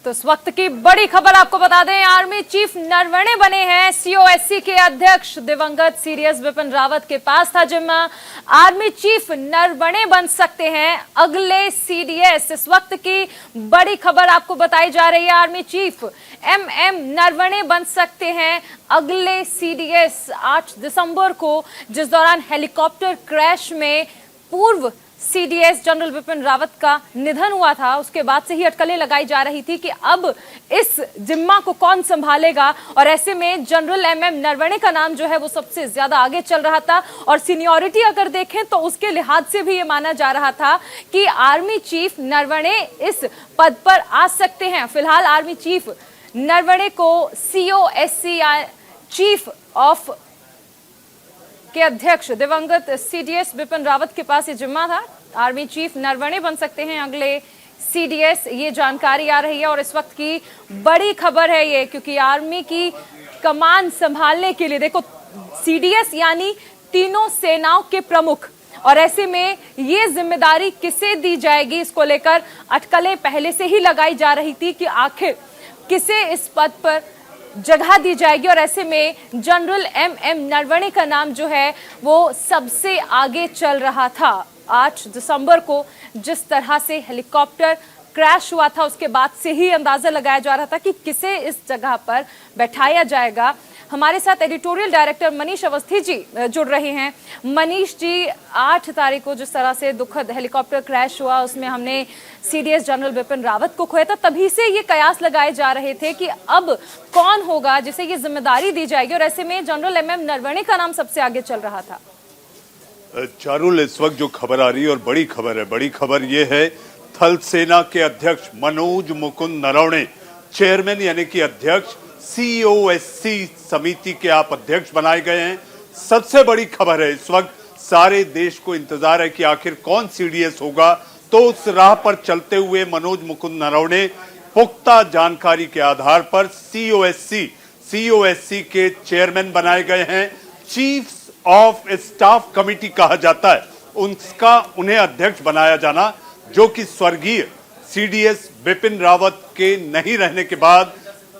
तो इस वक्त की बड़ी खबर आपको बता दें, आर्मी चीफ नरवणे बने हैं सीओएससी के अध्यक्ष। दिवंगत सीडीएस बिपिन रावत के पास था जिम्मा। आर्मी चीफ नरवणे बन सकते हैं अगले सीडीएस। इस वक्त की बड़ी खबर आपको बताई जा रही है, आर्मी चीफ एमएम नरवणे बन सकते हैं अगले सीडीएस 8 दिसंबर को, जिस दौरान हेलीकॉप्टर क्रैश में पूर्व सीडीएस जनरल बिपिन रावत का निधन हुआ था। उसके बाद से ही अटकलें लगाई जा रही थी कि अब इस जिम्मा को कौन संभालेगा, और ऐसे में जनरल एमएम नरवणे का नाम जो है वो सबसे ज्यादा आगे चल रहा था। और सीनियरिटी अगर देखें तो उसके लिहाज से भी ये माना जा रहा था कि आर्मी चीफ नरवणे इस पद पर आ सकते हैं। फिलहाल आर्मी चीफ नरवणे को सीओएससी चीफ ऑफ के अध्यक्ष दिवंगत सीडीएस बिपिन रावत के पास ये जिम्मा था। आर्मी चीफ नरवणे बन सकते हैं अगले सीडीएस, ये जानकारी आ रही है। और इस वक्त की बड़ी खबर है ये, क्योंकि आर्मी की कमान संभालने के लिए देखो सीडीएस यानी तीनों सेनाओं के प्रमुख, और ऐसे में ये जिम्मेदारी किसे दी जाएगी, इसको लेकर अटकलें पहले से ही लगाई जा रही थी कि आखिर किसे इस पद पर जगह दी जाएगी। और ऐसे में जनरल एमएम नरवणे का नाम जो है वो सबसे आगे चल रहा था। 8 दिसंबर को जिस तरह से हेलीकॉप्टर क्रैश हुआ था, उसके बाद से ही अंदाजा लगाया जा रहा था कि किसे इस जगह पर बैठाया जाएगा। हमारे साथ एडिटोरियल डायरेक्टर मनीष अवस्थी जी जुड़ रहे हैं। मनीष जी, 8 तारीख को जिस तरह से दुखद हेलीकॉप्टर क्रैश हुआ, उसमें हमने सीडीएस जनरल बिपिन रावत को खोया था। तभी से ये कयास लगाए जा रहे थे कि अब कौन होगा जिसे ये जिम्मेदारी दी जाएगी, और ऐसे में जनरल एमएम नरवणे का नाम सबसे आगे चल रहा था। चारुल, इस वक्त जो खबर आ रही है और बड़ी खबर है, बड़ी खबर ये है थल सेना के अध्यक्ष मनोज मुकुंद नरवणे, चेयरमैन यानी कि अध्यक्ष सीओएससी समिति के आप अध्यक्ष बनाए गए हैं। सबसे बड़ी खबर है, इस वक्त सारे देश को इंतजार है कि आखिर कौन सीडीएस होगा। तो उस राह पर चलते हुए मनोज मुकुंद नरवणे पुख्ता जानकारी के आधार पर सीओएससी के चेयरमैन बनाए गए हैं। चीफ ऑफ स्टाफ कमेटी कहा जाता है उनका उन्हें अध्यक्ष बनाया जाना, जो कि स्वर्गीय सीडीएस बिपिन रावत के नहीं रहने के बाद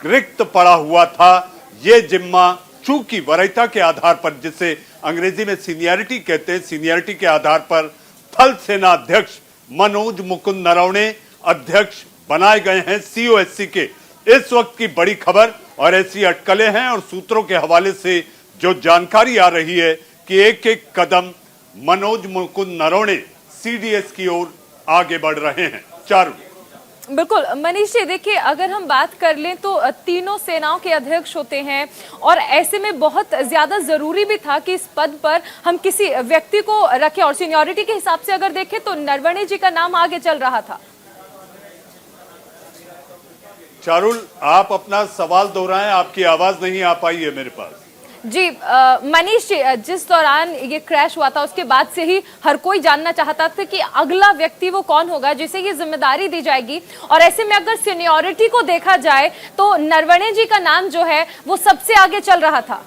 रिक्त पड़ा हुआ था। ये जिम्मा चूंकि वरीयता के आधार पर, जिसे अंग्रेजी में सीनियरिटी कहते हैं, सीनियरिटी के आधार पर थल सेना अध्यक्ष मनोज मुकुंद नरवणे अध्यक्ष बनाए गए हैं सीओएससी के। इस वक्त की बड़ी खबर, और ऐसी अटकलें हैं और सूत्रों के हवाले से जो जानकारी आ रही है कि एक एक कदम मनोज मुकुंद नरवणे सीडीएस की ओर आगे बढ़ रहे हैं। चारू, बिल्कुल मनीष जी, देखिए अगर हम बात कर लें तो तीनों सेनाओं के अध्यक्ष होते हैं, और ऐसे में बहुत ज्यादा जरूरी भी था कि इस पद पर हम किसी व्यक्ति को रखें, और सीनियरिटी के हिसाब से अगर देखें तो नरवणे जी का नाम आगे चल रहा था। चारुल, आप अपना सवाल दोहराएं, आपकी आवाज नहीं आ पाई है मेरे पास। जी मनीष जी, जिस दौरान ये क्रैश हुआ था उसके बाद से ही हर कोई जानना चाहता था कि अगला व्यक्ति वो कौन होगा जिसे ये जिम्मेदारी दी जाएगी, और ऐसे में अगर सीनियरिटी को देखा जाए तो नरवणे जी का नाम जो है वो सबसे आगे चल रहा था।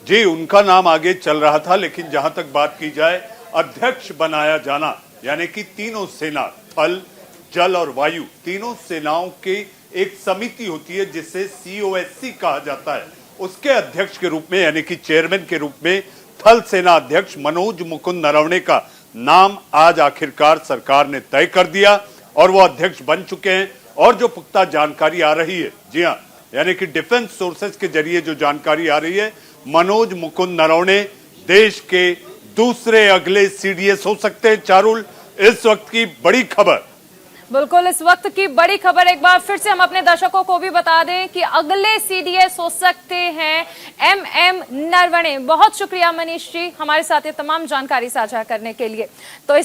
जी, उनका नाम आगे चल रहा था, लेकिन जहां तक बात की जाए अध्यक्ष बनाया जाना, यानी कि तीनों सेना, थल, जल और वायु, तीनों सेनाओं की एक समिति होती है जिसे सीओएससी कहा जाता है, उसके अध्यक्ष के रूप में यानी कि चेयरमैन के रूप में थल सेना अध्यक्ष मनोज मुकुंद नरवणे का नाम आज आखिरकार सरकार ने तय कर दिया और वो अध्यक्ष बन चुके हैं। और जो पुख्ता जानकारी आ रही है, जी हाँ, यानी कि डिफेंस सोर्सेज के जरिए जो जानकारी आ रही है, मनोज मुकुंद नरवणे देश के दूसरे अगले सीडीएस हो सकते हैं। चारुल, इस वक्त की बड़ी खबर। बिल्कुल, इस वक्त की बड़ी खबर एक बार फिर से हम अपने दर्शकों को भी बता दें कि अगले सीडीएस हो सकते हैं एमएम नरवणे। बहुत शुक्रिया मनीष जी, हमारे साथ ये तमाम जानकारी साझा करने के लिए। तो